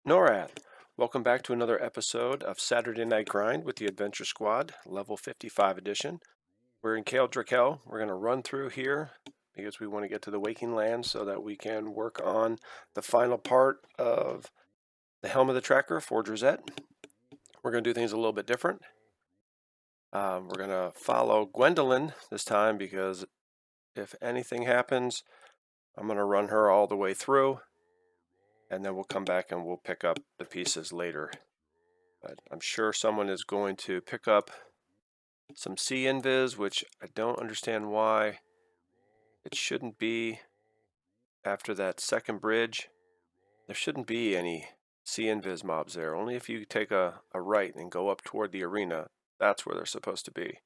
Norrath, welcome back to another episode of Saturday Night Grind with the Adventure Squad, level 55 edition. We're in Kael Drekkal. We're going to run through here because we want to get to the Waking Land so that we can work on the final part of the Helm of the Tracker for Drazette. We're going to do things a little bit different. We're going to follow Gwendolyn this time because if anything happens, I'm going to run her all the way through. And then we'll come back and we'll pick up the pieces later. But I'm sure someone is going to pick up some sea invis, which I don't understand why it shouldn't be after that second bridge. There shouldn't be any sea invis mobs there. Only if you take a right and go up toward the arena, that's where they're supposed to be.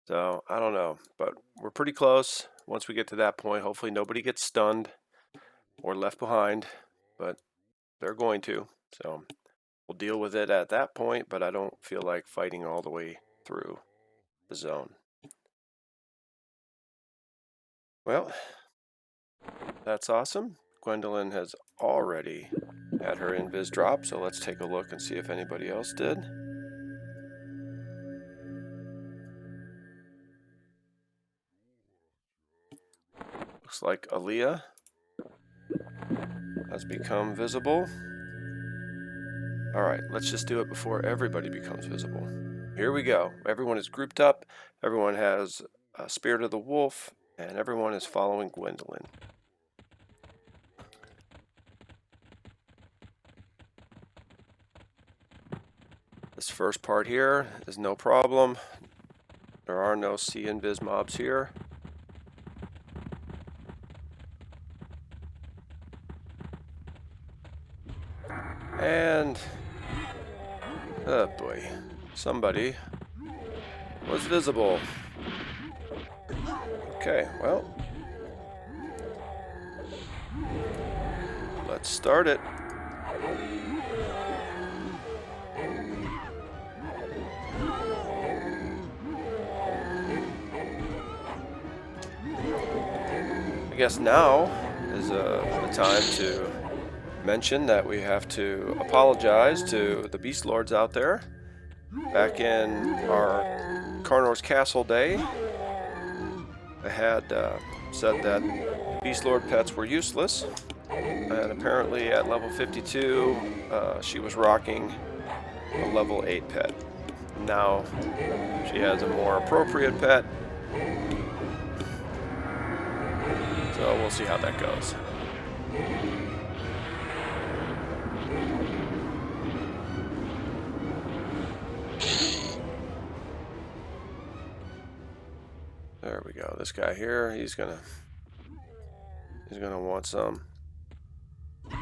So I don't know, but we're pretty close. Once we get to that point, hopefully nobody gets stunned or left behind, but they're going to. So we'll deal with it at that point, but I don't feel like fighting all the way through the zone. Well, that's awesome. Gwendolyn has already had her invis drop, so let's take a look and see if anybody else did. Looks like Aaliyah has become visible. Alright, let's just do it before everybody becomes visible. Here we go. Everyone is grouped up, everyone has a Spirit of the Wolf, and everyone is following Gwendolyn. This first part here is no problem. There are no sea invis mobs here. And, oh boy, somebody was visible. Okay, well, let's start it. I guess now is the time to mention that we have to apologize to the Beast Lords out there. Back in our Carnor's Castle day, I had said that Beast Lord pets were useless, and apparently at level 52 she was rocking a level 8 pet. Now she has a more appropriate pet, so we'll see how that goes. There we go. This guy here, he's gonna want some. So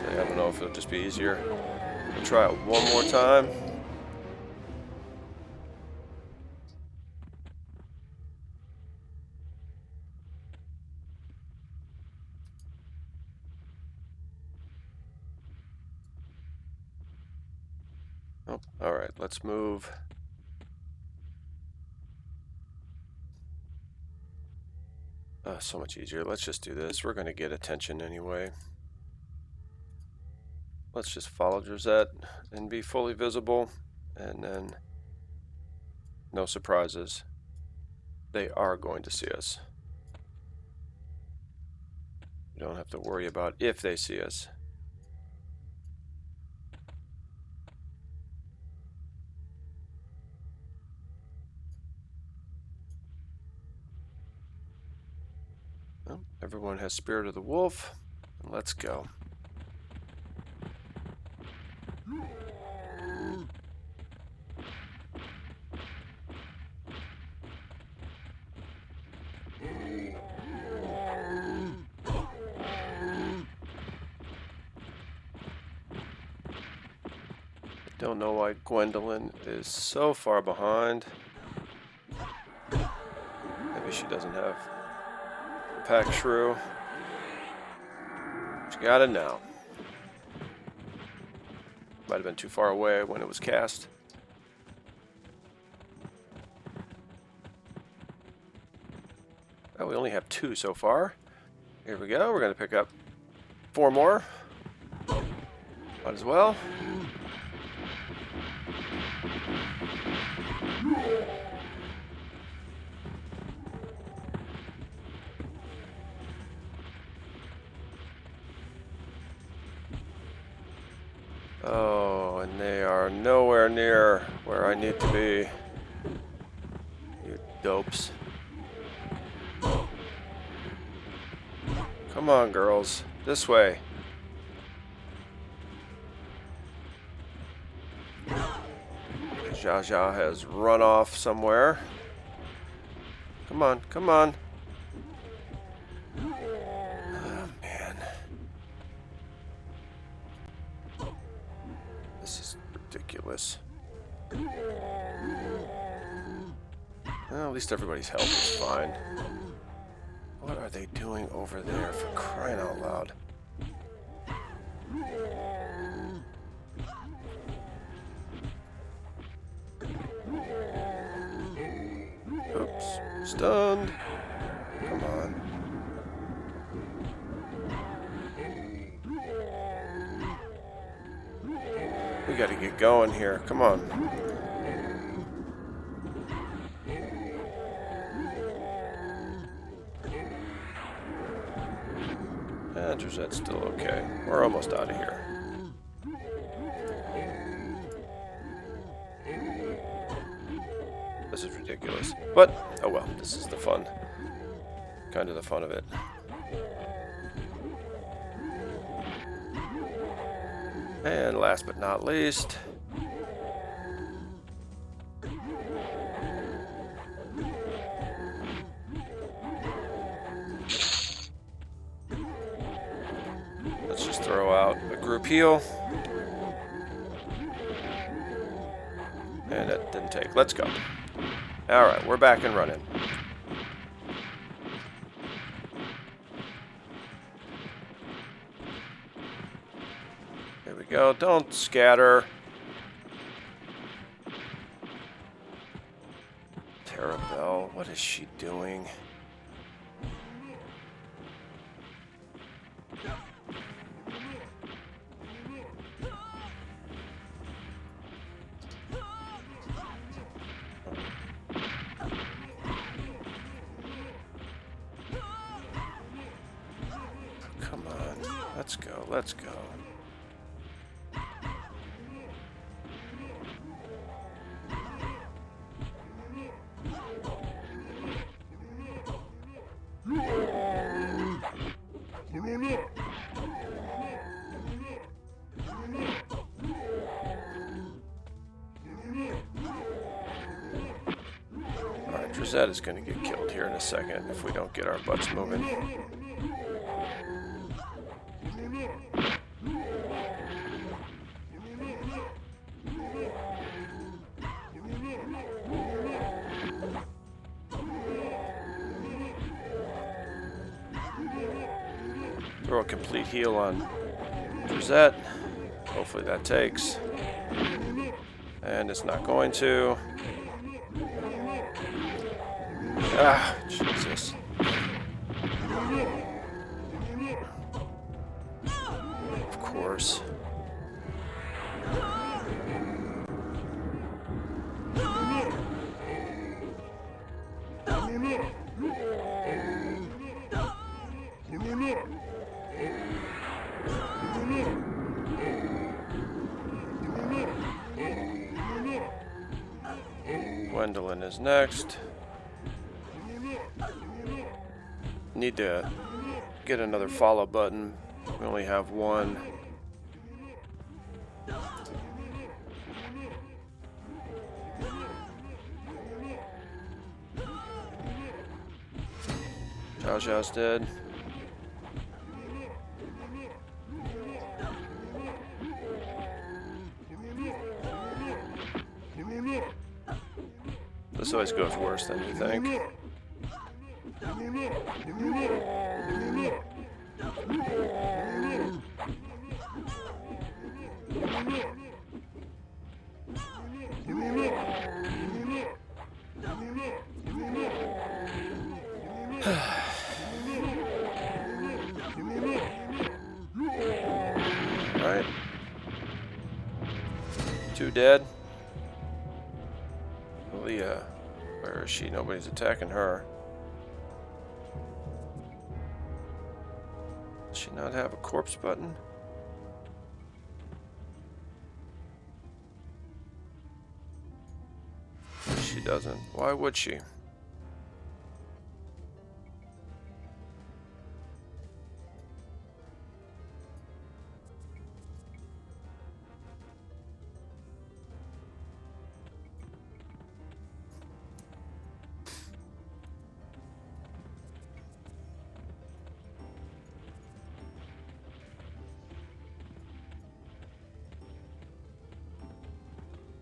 I don't know if it'll just be easier. We'll try it one more time. Oh, all right, let's move. So much easier. Let's just do this. We're going to get attention anyway. Let's just follow Drazette and be fully visible, and then no surprises. They are going to see us. You don't have to worry about if they see us. Well, everyone has Spirit of the Wolf. Let's go. Don't know why Gwendolyn is so far behind. Maybe she doesn't have the pack shrew. She got it now. Might have been too far away when it was cast. Oh, we only have 2 so far. Here we go. We're going to pick up 4 more. Might as well. Oh, and they are nowhere near where I need to be. You dopes. Come on, girls. This way. Zha Zha has run off somewhere. Come on, come on. Oh, man. This is ridiculous. Well, at least everybody's health is fine. What are they doing over there, for crying out loud? Oops. Stunned. Come on. We gotta get going here. Come on. That's still okay. We're almost out of here. This is ridiculous. But, oh well, this is the fun. Kind of the fun of it. And last but not least, let's just throw out a group heal. And it didn't take. Let's go. Alright, we're back and running. There we go. Don't scatter. Terabelle, what is she doing? Come on. Let's go. Let's go. Alright, Drizzt is going to get killed here in a second if we don't get our butts moving. Throw a complete heal on Drizzt. Hopefully that takes. And it's not going to. Ah, Jesus. Of course. Gwendolyn is next. Need to get another follow button. We only have one. Zha Zha's dead. This always goes worse than you think. you dead? Leah, where is she? Nobody's attacking her. Does she not have a corpse button? She doesn't. Why would she?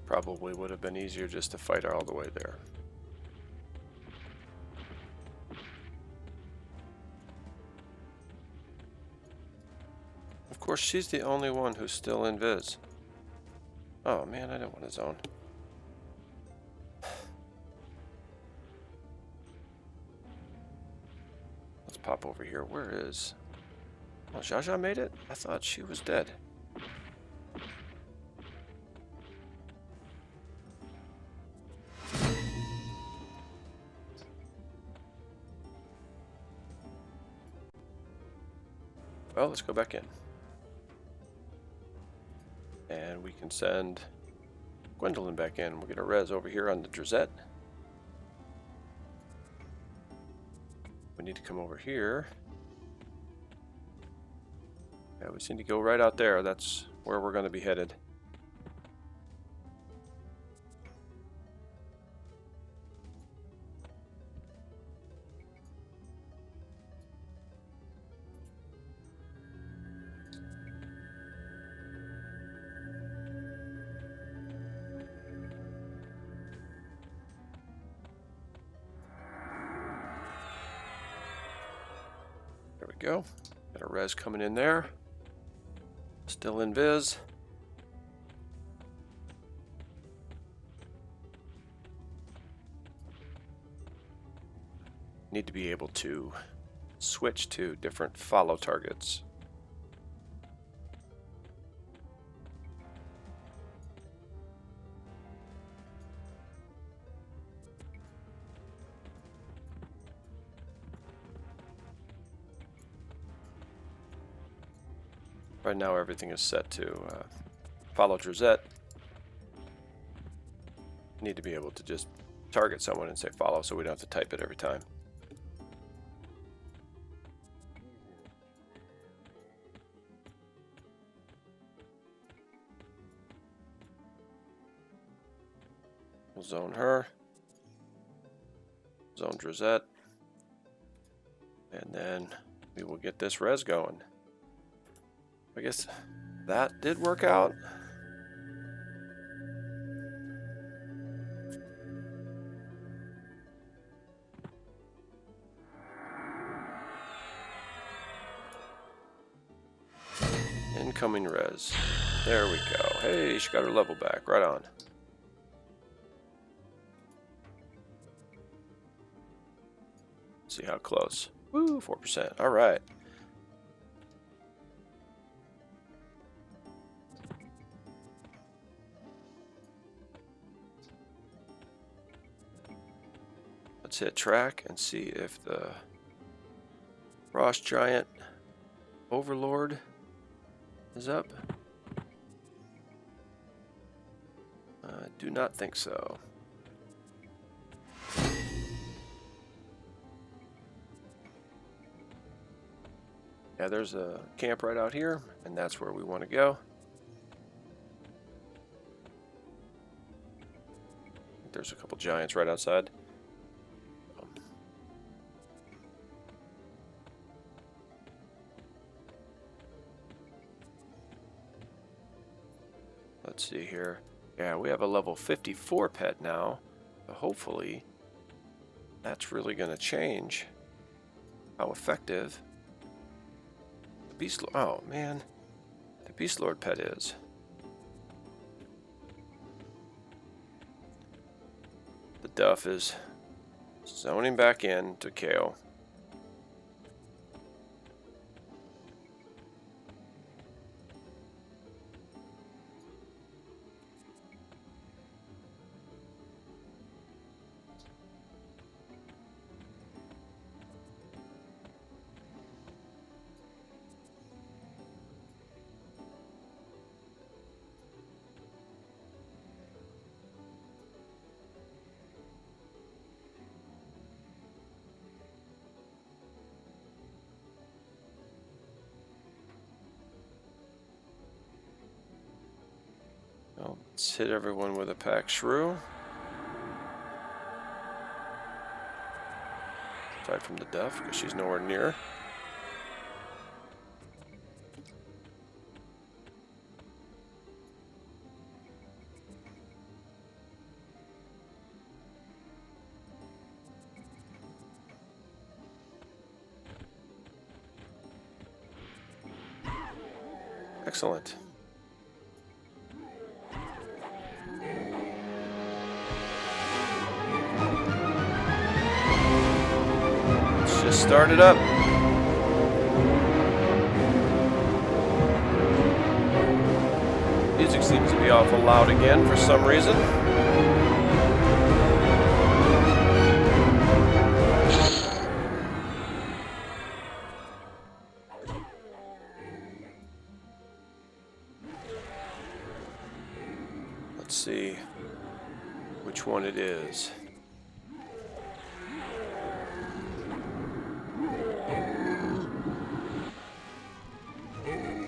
Probably would have been easier just to fight her all the way there. Of course, she's the only one who's still in Viz. Oh man, I didn't want to zone. Let's pop over here. Where is... Oh, Jaja made it? I thought she was dead. Well, let's go back in. And we can send Gwendolyn back in. We'll get a res over here on the Drizette. We need to come over here. Yeah, we just need to go right out there. That's where we're going to be headed. There we go. Got a res coming in there. Still in Viz. Need to be able to switch to different follow targets. Right now everything is set to follow Drizette. Need to be able to just target someone and say follow so we don't have to type it every time. We'll zone her. Zone Drizette. And then we will get this res going. I guess that did work out. Incoming res. There we go. Hey, she got her level back. Right on. See how close. Woo, 4%. All right. Let's hit track and see if the Frost Giant Overlord is up. I do not think so. Yeah, there's a camp right out here, and that's where we want to go. There's a couple giants right outside. Let's see here. Yeah, we have a level 54 pet now. So hopefully, that's really going to change how effective the Beast Lord. Oh man, the Beast Lord pet is. The Duff is zoning back in to Kael. Let's hit everyone with a pack shrew. Aside from the duff, because she's nowhere near. Excellent. Let's just start it up. Music seems to be awful loud again for some reason. Let's see which one it is.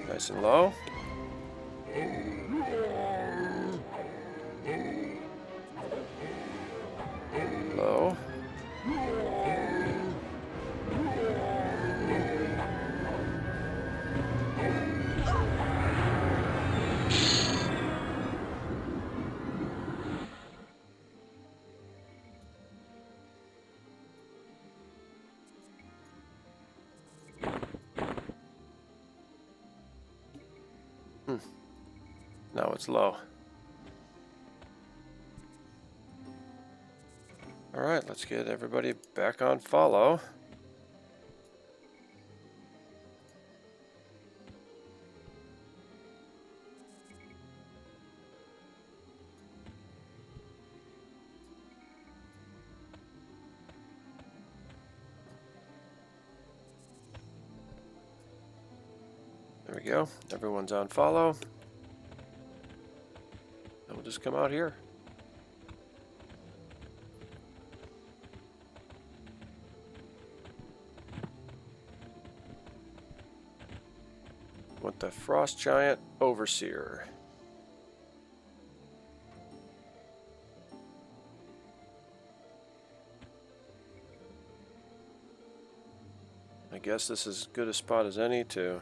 Nice and low. Low. Now it's low. All right, let's get everybody back on follow. There we go. Everyone's on follow. And we'll just come out here. Want the Frost Giant Overseer. I guess this is as good a spot as any to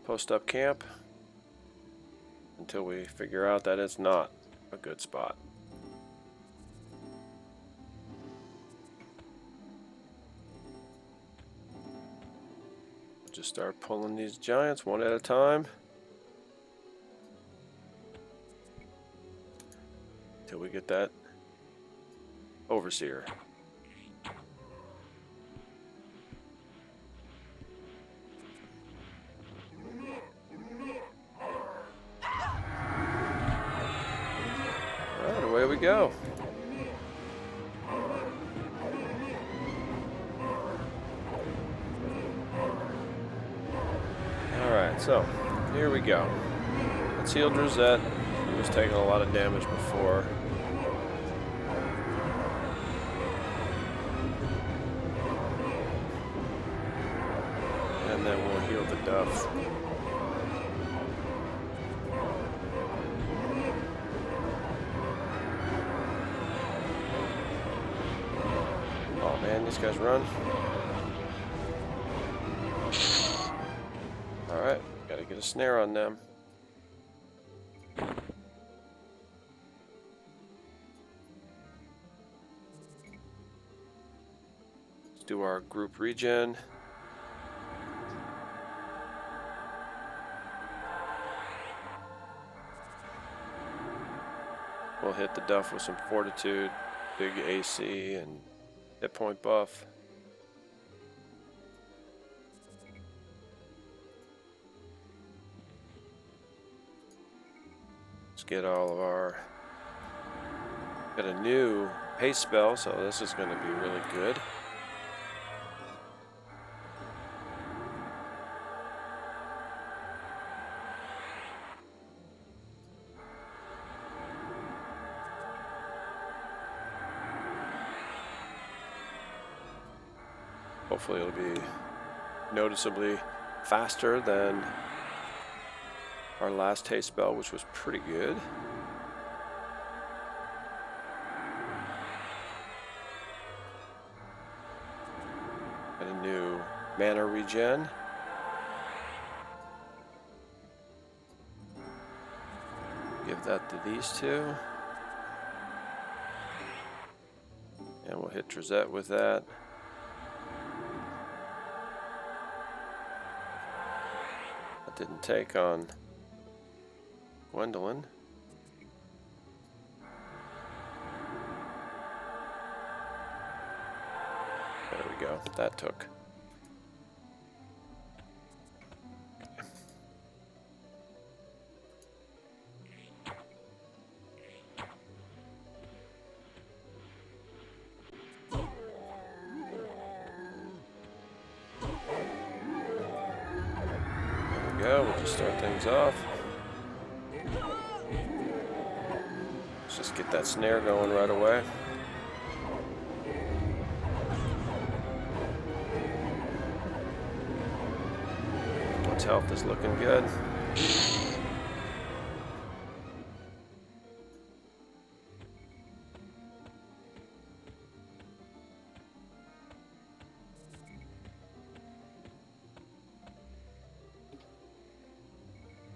post up camp until we figure out that it's not a good spot. Just start pulling these giants one at a time until we get that Overseer. Alright, away we go. So, here we go. Let's heal Drizette. He was taking a lot of damage before. And then we'll heal the Duff. Oh man, these guys run. Alright, gotta get a snare on them. Let's do our group regen. We'll hit the Duff with some Fortitude, big AC, and hit point buff. Get all of our, got a new haste spell, so this is going to be really good. Hopefully it'll be noticeably faster than our last haste spell, which was pretty good. Got a new mana regen. Give that to these two. And we'll hit Drizzt with that. That didn't take on Gwendolyn. There we go. That took. We'll just start things off. Let's just get that snare going right away. One's health is looking good.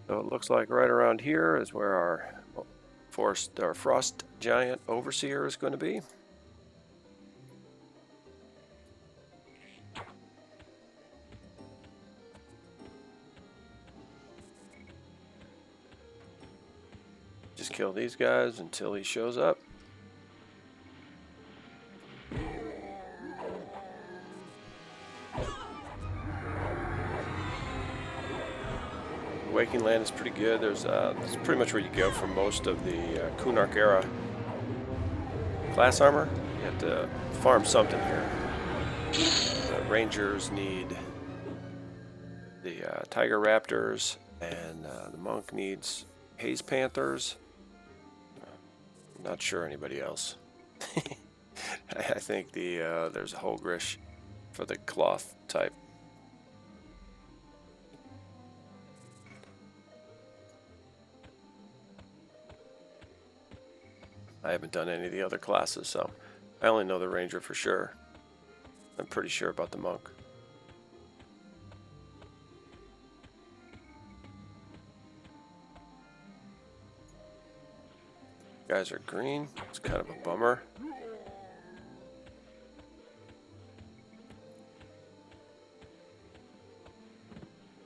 So it looks like right around here is where our frost giant overseer is going to be. Just kill these guys until he shows up. Waking Land is pretty good. It's pretty much where you go for most of the Kunark era class armor. You have to farm something here. The Rangers need the Tiger Raptors, and the Monk needs Haze Panthers. I'm not sure anybody else. I think there's a Hogrish for the cloth type. I haven't done any of the other classes, so I only know the Ranger for sure. I'm pretty sure about the Monk. Guys are green. It's kind of a bummer.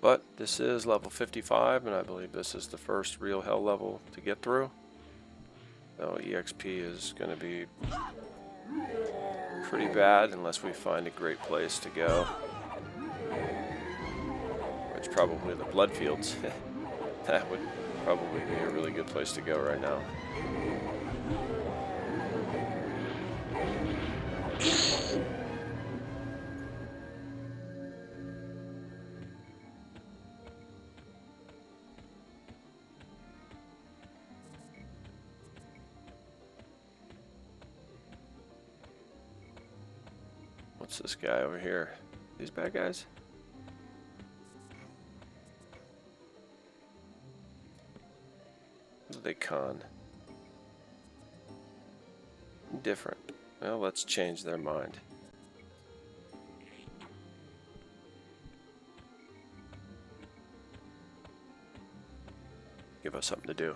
But this is level 55, and I believe this is the first real hell level to get through. So EXP is going to be pretty bad unless we find a great place to go. Which probably the Bloodfields. That would probably be a really good place to go right now. What's this guy over here? These bad guys? What do they con? Different. Well, let's change their mind. Give us something to do.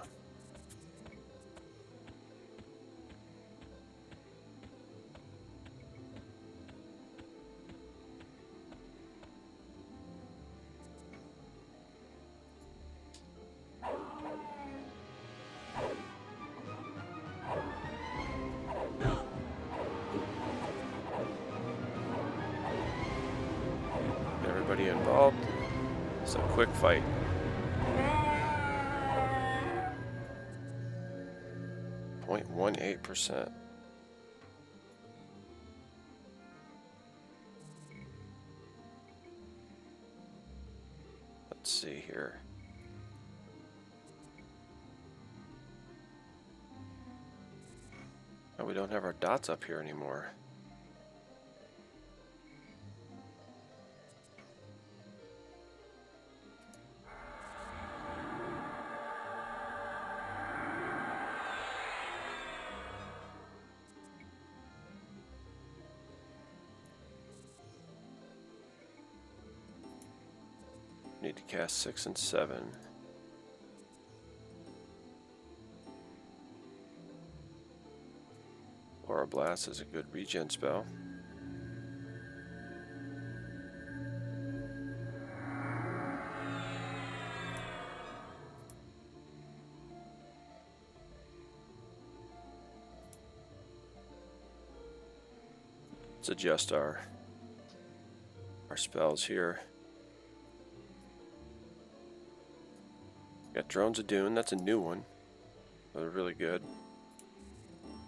Everybody involved. It's a quick fight. .18%. Let's see here. Oh, we don't have our dots up here anymore. Need to cast 6 and 7. Aura Blast is a good regen spell. Let's adjust our spells here. Got Drones of Dune, that's a new one. They're really good.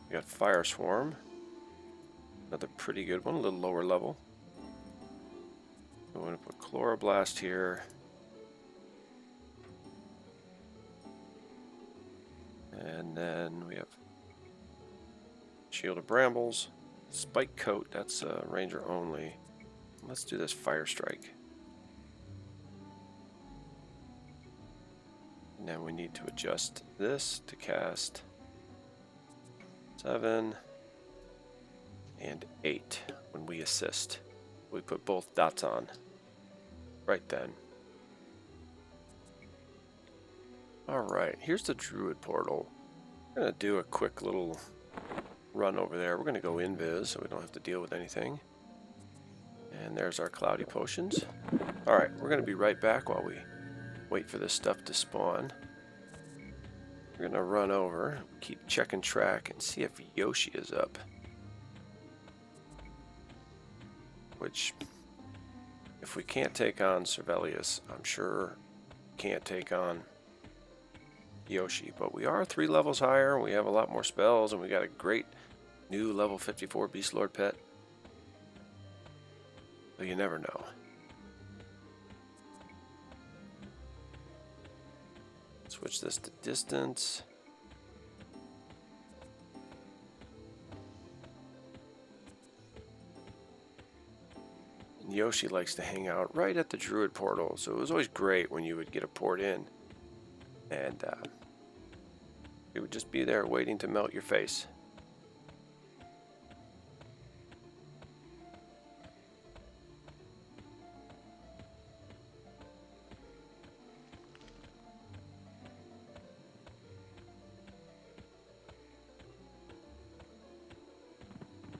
We got Fire Swarm, another pretty good one, a little lower level. We want to put Chloroblast here. And then we have Shield of Brambles. Spike Coat, that's Ranger only. Let's do this Fire Strike. And then we need to adjust this to cast 7 and 8 when we assist. We put both dots on right then. Alright, here's the Druid portal. I'm going to do a quick little run over there. We're going to go invis so we don't have to deal with anything. And there's our cloudy potions. Alright, we're going to be right back while we wait for this stuff to spawn. We're going to run over, keep checking track, and see if Yoshi is up. Which, if we can't take on Cervelius, I'm sure we can't take on Yoshi. But we are 3 levels higher, and we have a lot more spells, and we got a great new level 54 Beast Lord pet. So you never know. Switch this to distance. And Yoshi likes to hang out right at the Druid portal, so it was always great when you would get a port in. And it would just be there waiting to melt your face.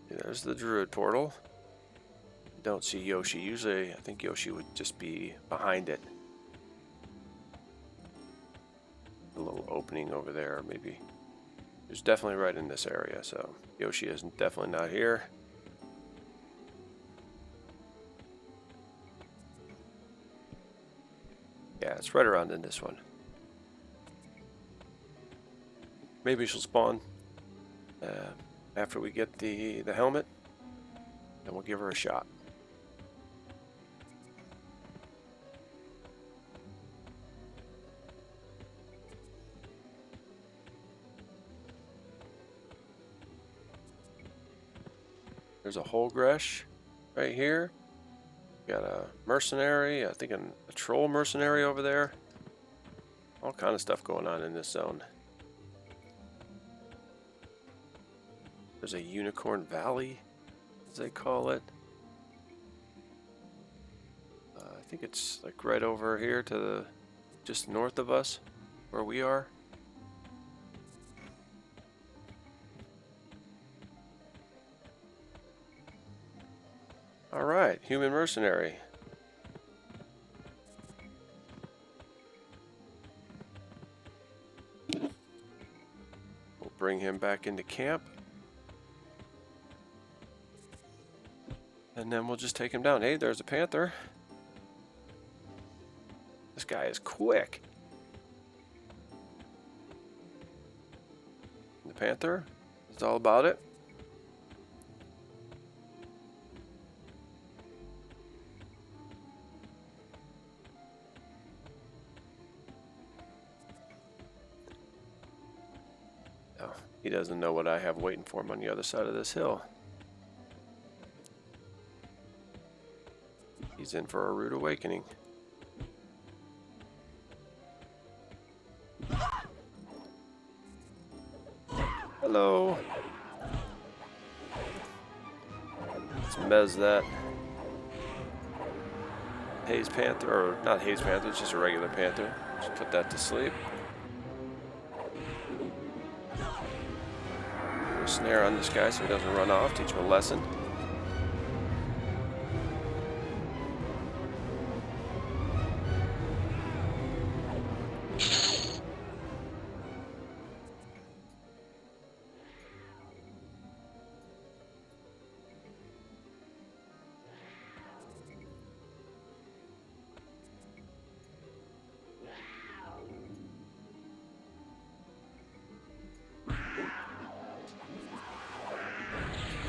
There's the Druid portal. Don't see Yoshi. Usually, I think Yoshi would just be behind it. A little opening over there, maybe. It's definitely right in this area, so Yoshi is definitely not here. Yeah, it's right around in this one. Maybe she'll spawn after we get the helmet, and we'll give her a shot. There's a Holgresh right here. Got a mercenary, I think a troll mercenary over there. All kind of stuff going on in this zone. There's a Unicorn Valley, as they call it. I think it's like right over here to the just north of us, where we are. All right, human mercenary. We'll bring him back into camp. And then we'll just take him down. Hey, there's a panther. This guy is quick. The panther is all about it. Oh, he doesn't know what I have waiting for him on the other side of this hill. He's in for a rude awakening. Hello. Let's mez that. Haze Panther, or not Haze Panther, it's just a regular Panther. Just put that to sleep. Put a snare on this guy so he doesn't run off, teach him a lesson.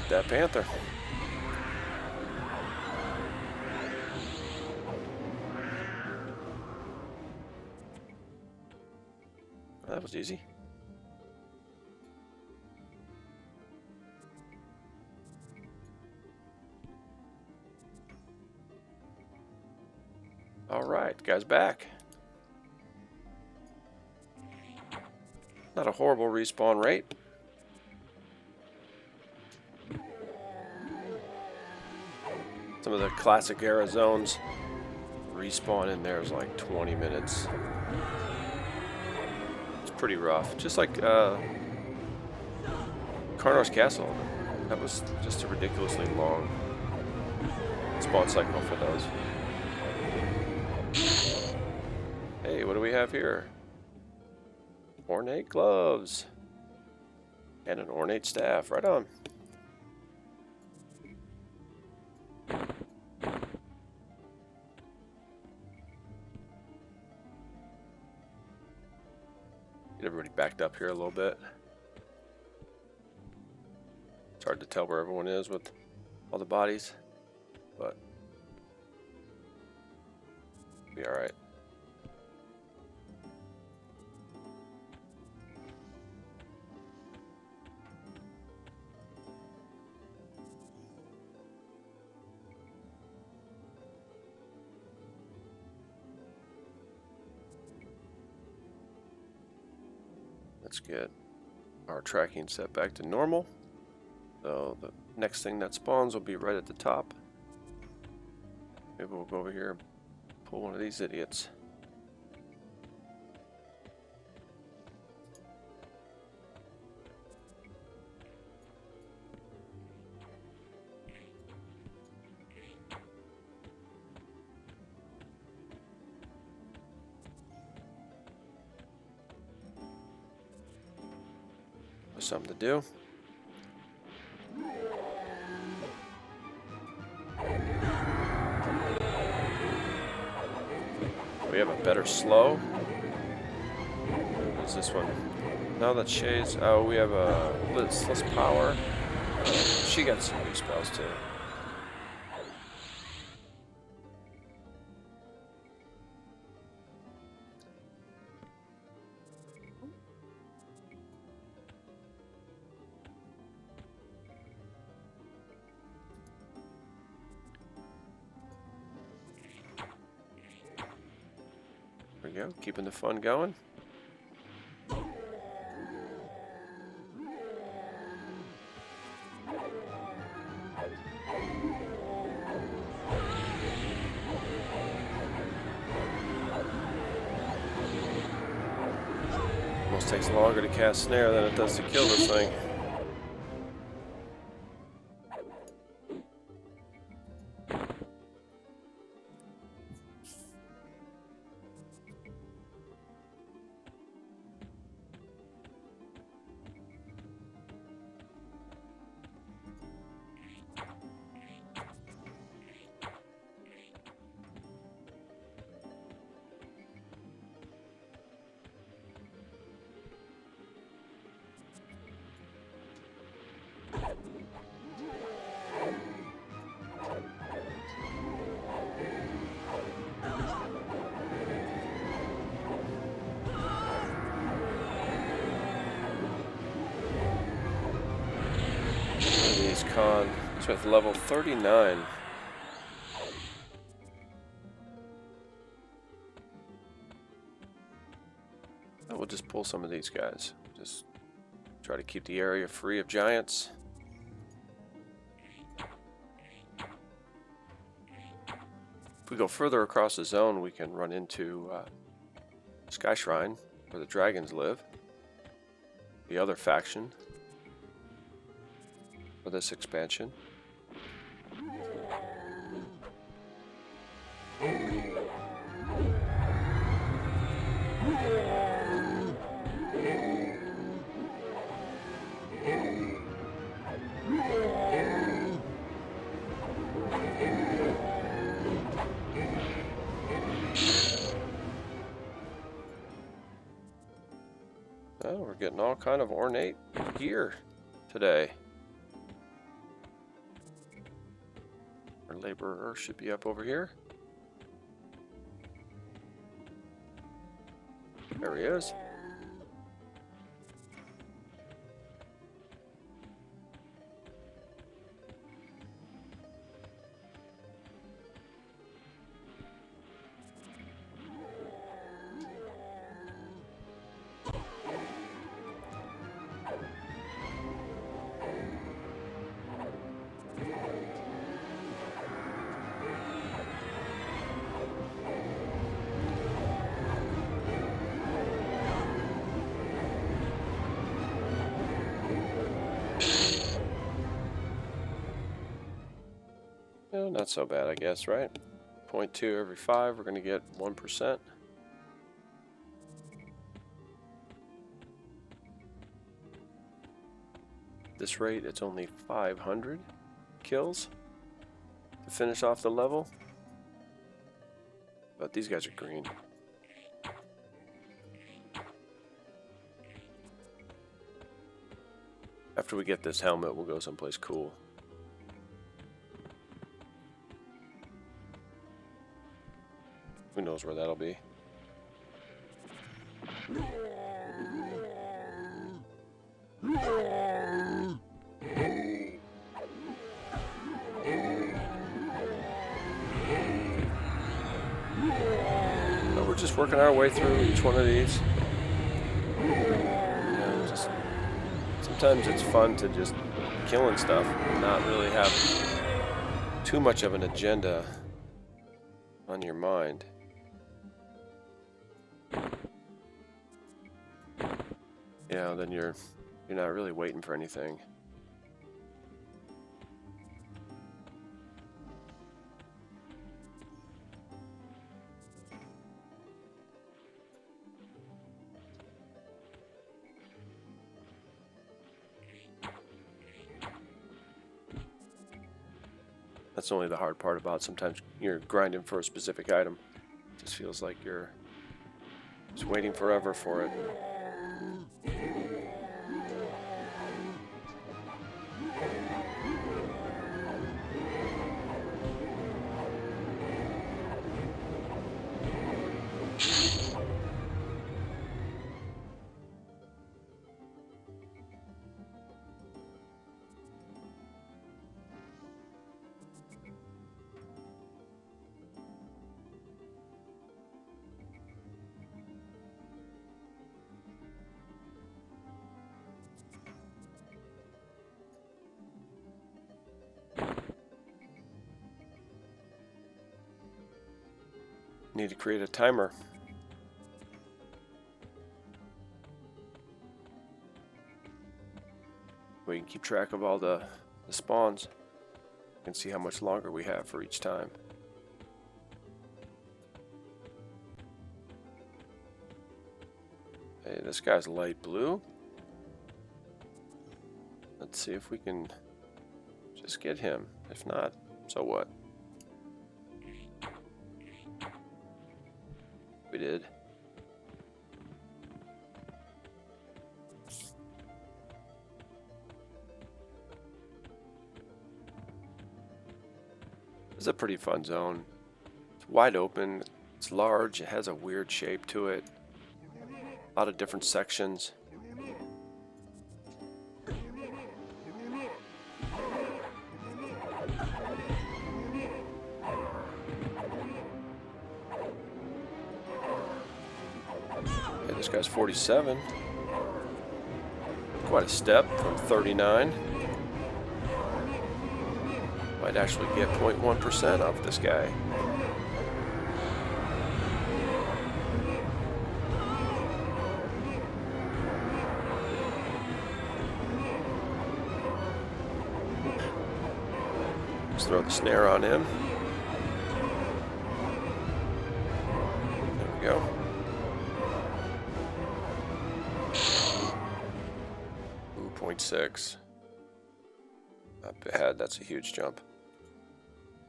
That Panther. That was easy. All right, guy's back. Not a horrible respawn rate. Some of the classic era zones respawn in there is like 20 minutes. It's pretty rough. Just like Karnar's Castle. That was just a ridiculously long spawn cycle for those. Hey, what do we have here? Ornate gloves. And an ornate staff. Right on. Get everybody backed up here a little bit. It's hard to tell where everyone is with all the bodies, but be all right. Let's get our tracking set back to normal. So the next thing that spawns will be right at the top. Maybe we'll go over here and pull one of these idiots. Something to do. We have a better slow. What is this one? Now that Shay's. Oh, we have a less power. She got some new spells too. There we go, keeping the fun going. Almost takes longer to cast snare than it does to kill this thing. Con. It's with level 39. We'll just pull some of these guys. Just try to keep the area free of giants. If we go further across the zone, we can run into Sky Shrine, where the dragons live. The other faction for this expansion. Oh, we're getting all kind of ornate gear today. Our laborer should be up over here. There he is. Oh, not so bad, I guess, right? 0.2 every 5, we're going to get 1%. This rate, it's only 500 kills to finish off the level. But these guys are green. After we get this helmet, we'll go someplace cool. Who knows where that'll be? But we're just working our way through each one of these. Sometimes it's fun to just killing stuff and not really have too much of an agenda on your mind. Yeah, then you're not really waiting for anything. That's only the hard part about sometimes you're grinding for a specific item. It just feels like you're just waiting forever for it. Need to create a timer. We can keep track of all the spawns and see how much longer we have for each time. Hey, this guy's light blue. Let's see if we can just get him. If not, so what? We did. This is a pretty fun zone. It's wide open, it's large, it has a weird shape to it. A lot of different sections. This guy's 47. Quite a step from 39. Might actually get 0.1% off this guy. throw the snare on him. There we go. Ooh, 0.6. Not bad. That's a huge jump.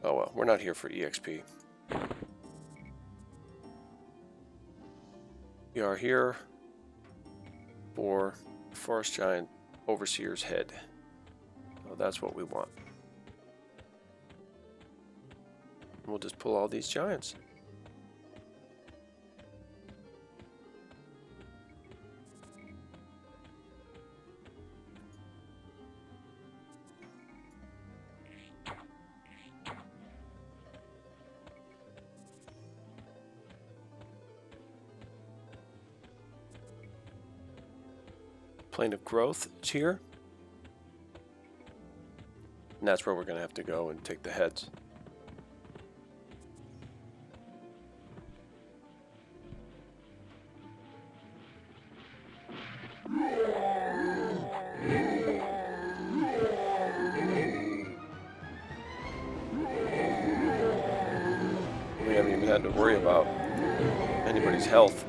Oh well, we're not here for EXP. We are here for Forest Giant Overseer's head. So that's what we want. We'll just pull all these giants. Plane of growth is here. And that's where we're going to have to go and take the heads. We haven't even had to worry about anybody's health.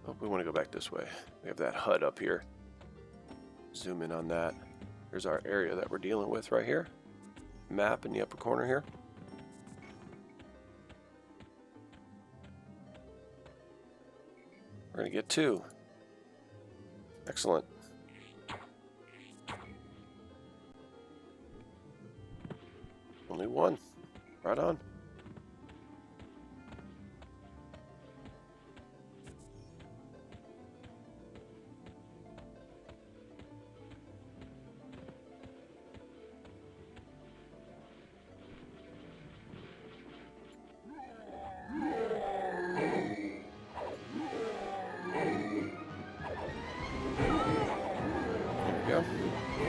Oh, we want to go back this way. We have that hut up here. Zoom in on that. Here's our area that we're dealing with right here. Map in the upper corner here. We're going to get 2. Excellent. Only 1. Right on.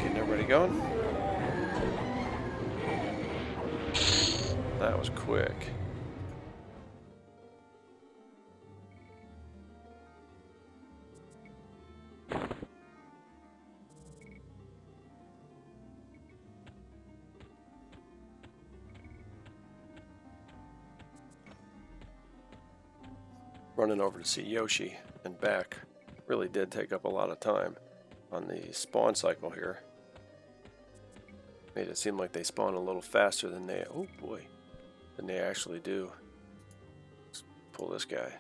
Getting everybody going. That was quick. Running over to see Yoshi and back really did take up a lot of time on the spawn cycle here. Made it seem like they spawn a little faster than they, oh boy, than they actually do. Let's pull this guy.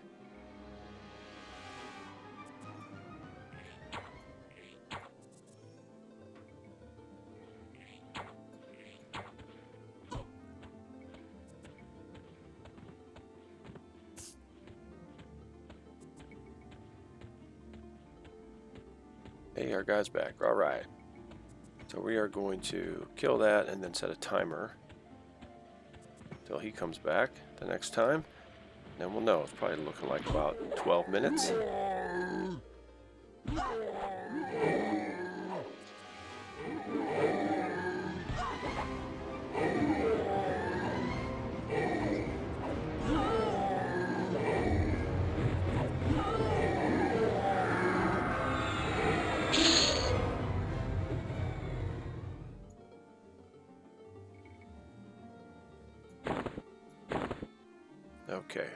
Hey, our guy's back. All right. So we are going to kill that and then set a timer until he comes back the next time. Then we'll know. It's probably looking like about 12 minutes. Okay.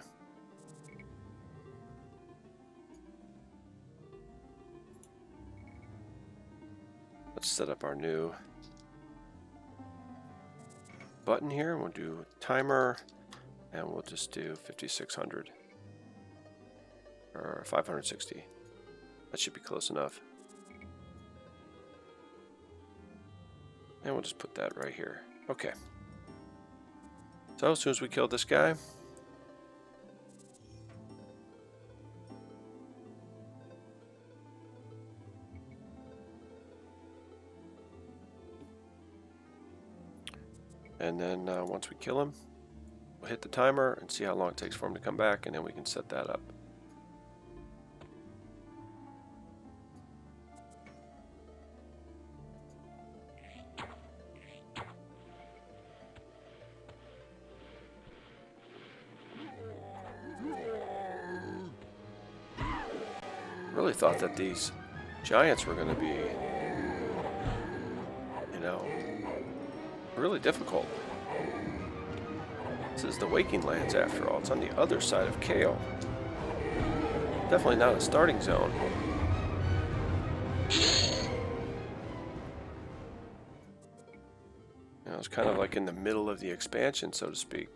Let's set up our new button here. We'll do timer and we'll just do 5600 or 560. That should be close enough. And we'll just put that right here. Okay. So as soon as we kill this guy, and then once we kill him, we'll hit the timer and see how long it takes for him to come back, and then we can set that up. really thought that these giants were going to be, you know, really difficult. This is the Waking Lands after all. It's on the other side of Kael. Definitely not a starting zone. You know, it's kind of like in the middle of the expansion, so to speak.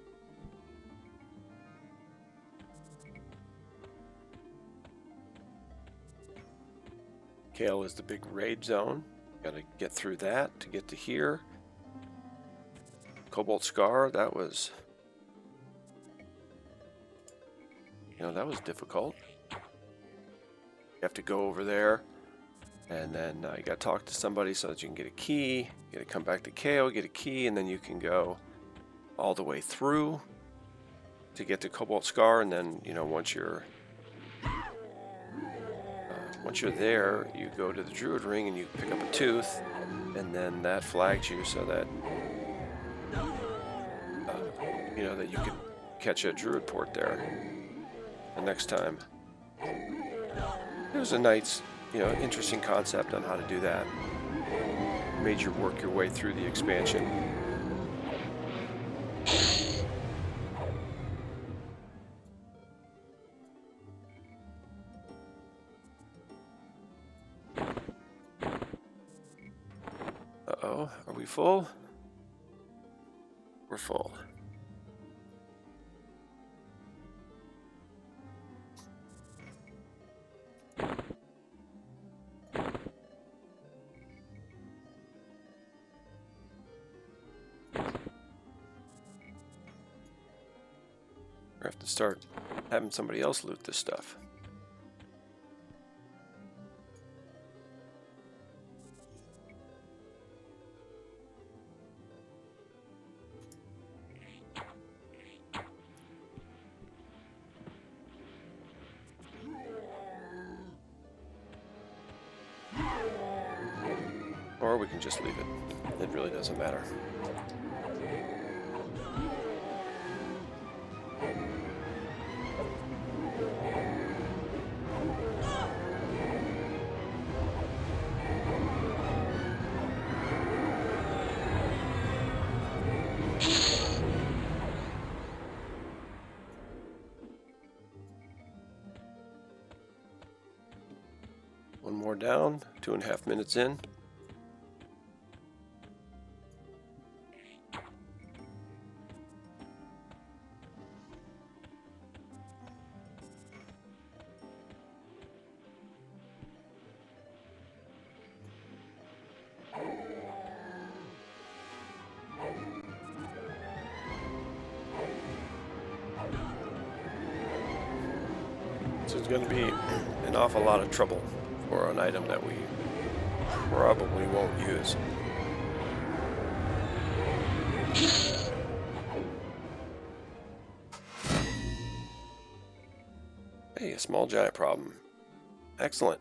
Kael is the big raid zone. Got to get through that to get to here. Cobalt Scar, that was, you know, that was difficult. You have to go over there, and then you got to talk to somebody so that you can get a key. You got to come back to Kael, get a key, and then you can go all the way through to get to Cobalt Scar. And then, you know, once you're there, you go to the Druid Ring and you pick up a tooth, and then that flags you so that you know that you can catch a Druid port there the next time. It was a nice, you know, interesting concept on how to do that. Made you work your way through the expansion. Uh-oh, are we full? We're full. I have to start having somebody else loot this stuff. Or we can just leave it. It really doesn't matter. One more down, 2.5 minutes in. So it's going to be an awful lot of trouble for an item that we probably won't use. Hey, a small giant problem. Excellent.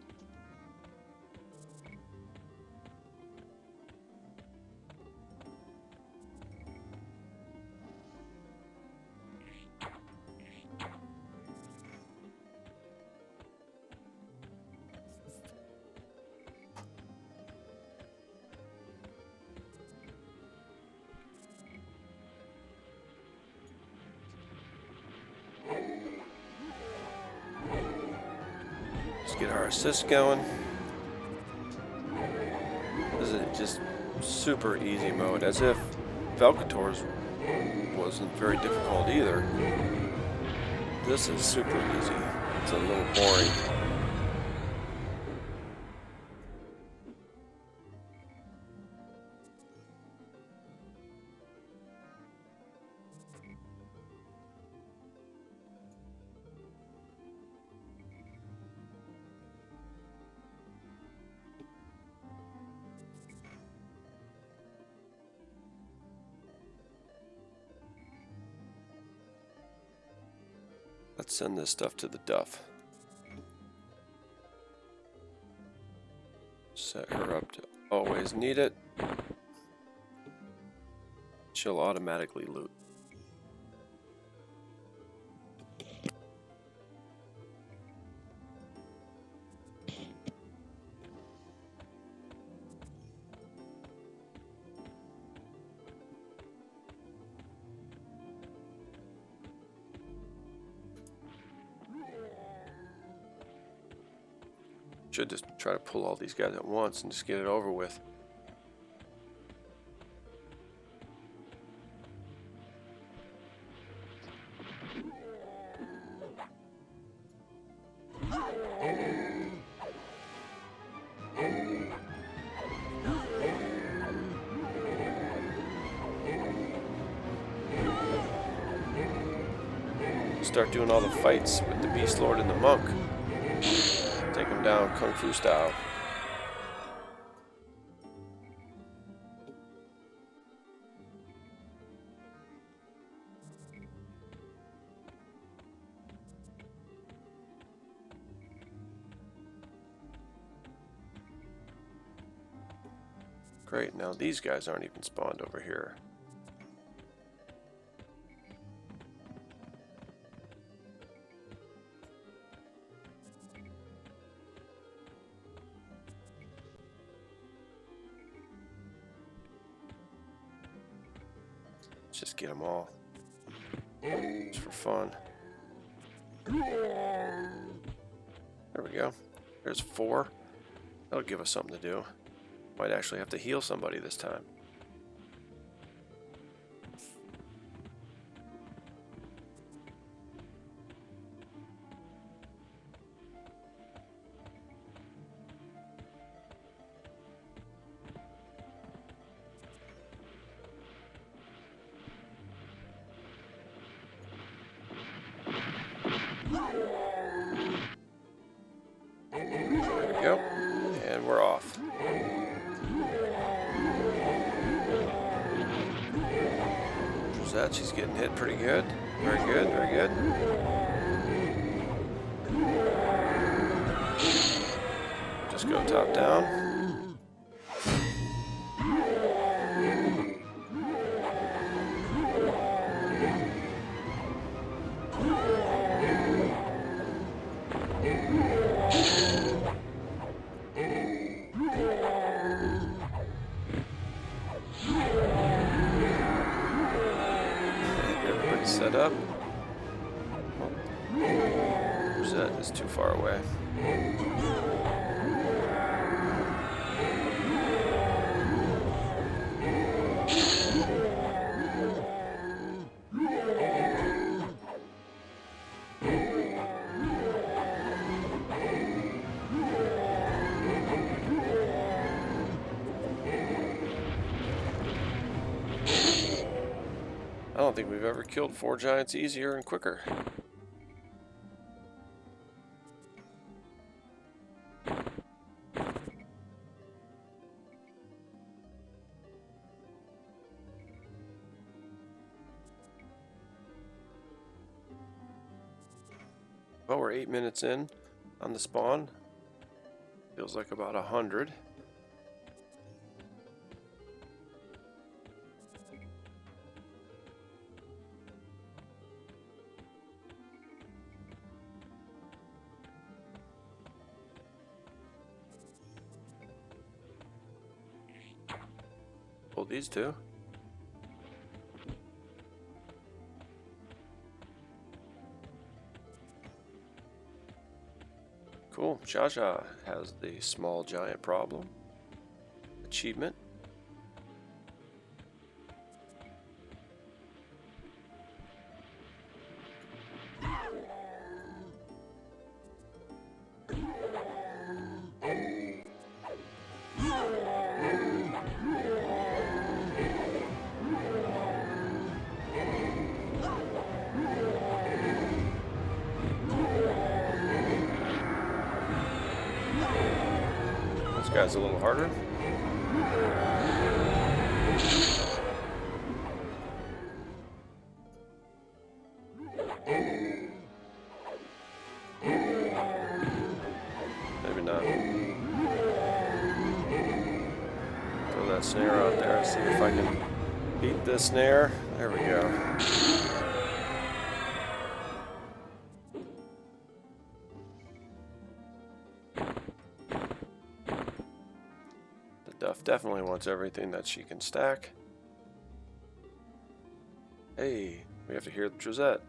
Get our assist going. This is just super easy mode, as if Velcator's wasn't very difficult either. This is super easy. It's a little boring. Let's send this stuff to the Duff. Set her up to always need it. She'll automatically loot. Should just try to pull all these guys at once and just get it over with. Start doing all the fights with the Beast Lord and the Monk. Take them down Kung Fu style. Great, now these guys aren't even spawned over here. Let's just get them all. Just for fun. There we go. There's 4. That'll give us something to do. Might actually have to heal somebody this time. There we go. And we're off. That she's getting hit pretty good. Very good, very good. Just go top down. Set up. That is too far away. I don't think we've ever killed 4 giants easier and quicker. Well, we're 8 minutes in on the spawn. Feels like about 100. Pull these 2. Cool. Jaja has the small giant problem. Achievement. This guy's a little harder. Maybe not. Throw that snare out there, see if I can beat this snare. There we go. Duff definitely wants everything that she can stack. Hey, we have to hear the Drizette.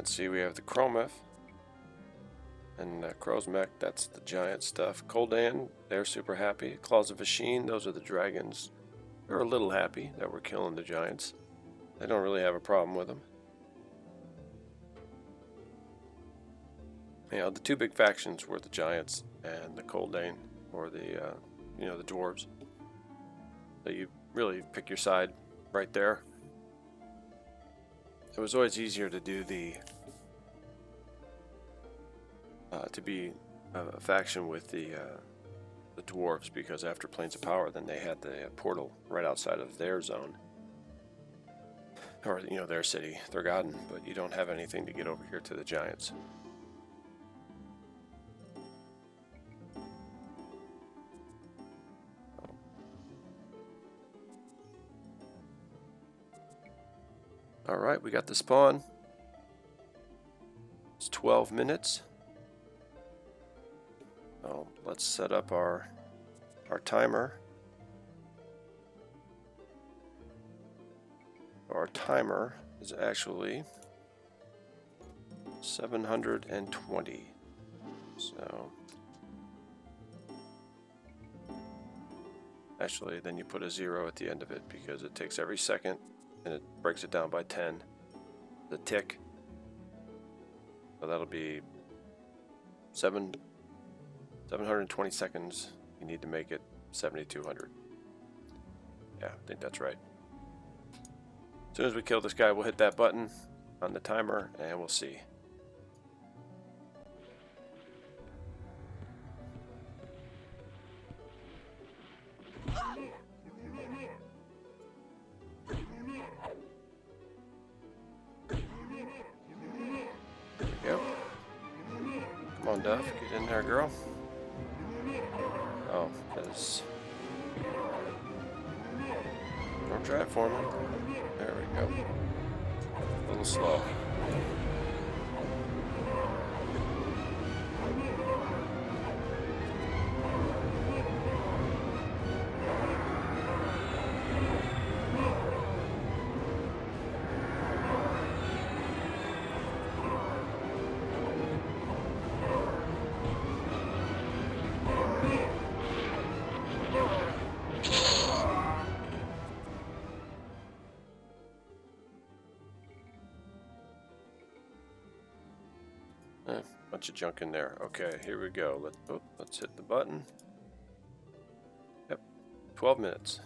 Let's see, we have the Chrometh and Crow's Mech, that's the giant stuff. Koldan, they're super happy. Claws of Vasheen, those are the dragons. They're a little happy that we're killing the giants. They don't really have a problem with them. You know, the two big factions were the giants and the Koldan, or the, you know, the dwarves. So you really pick your side right there. It was always easier to do the to be a faction with the dwarves, because after Plains of Power, then they had the portal right outside of their zone, or you know, their city, their garden. But you don't have anything to get over here to the giants. All right, we got the spawn. It's 12 minutes. So let's set up our timer. Our timer is actually 720. So actually, then you put a 0 at the end of it, because it takes every second and it breaks it down by 10. The tick. So that'll be 720 seconds. You need to make it 7,200. Yeah, I think that's right. As soon as we kill this guy, we'll hit that button on the timer and we'll see. There we go. Come on, Duff, get in there, girl. Oh, that is... Don't try it for me. There we go. A little slow. Bunch of junk in there. Okay, here we go. Let's hit the button. Yep, 12 minutes.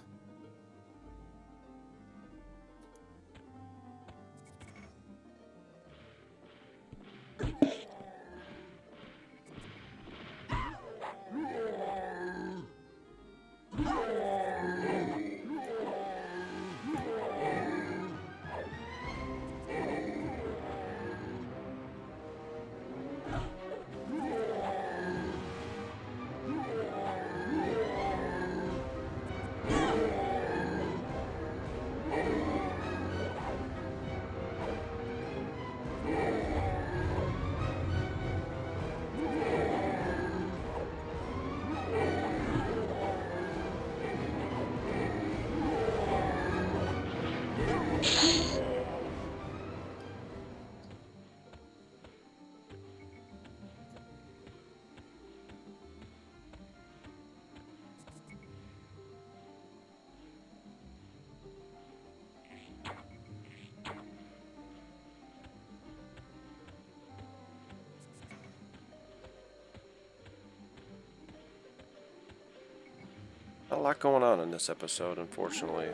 Not a lot going on in this episode, unfortunately.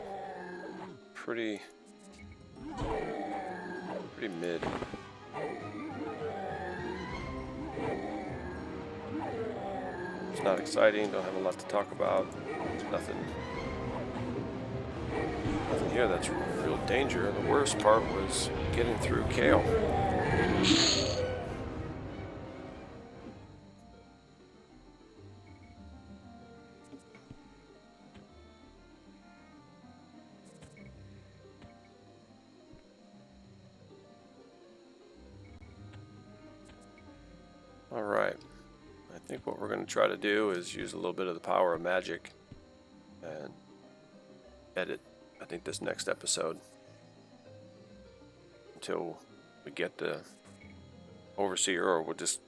Pretty mid. It's not exciting, don't have a lot to talk about. There's nothing here that's real danger. The worst part was getting through Kael. Alright, I think what we're going to try to do is use a little bit of the power of magic and edit, I think, this next episode until we get the overseer, or we'll just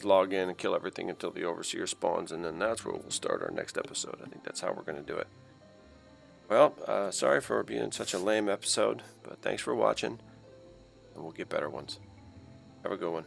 log in and kill everything until the overseer spawns, and then that's where we'll start our next episode. I think that's how we're going to do it. Well, sorry for being such a lame episode, but thanks for watching, and we'll get better ones. Have a good one.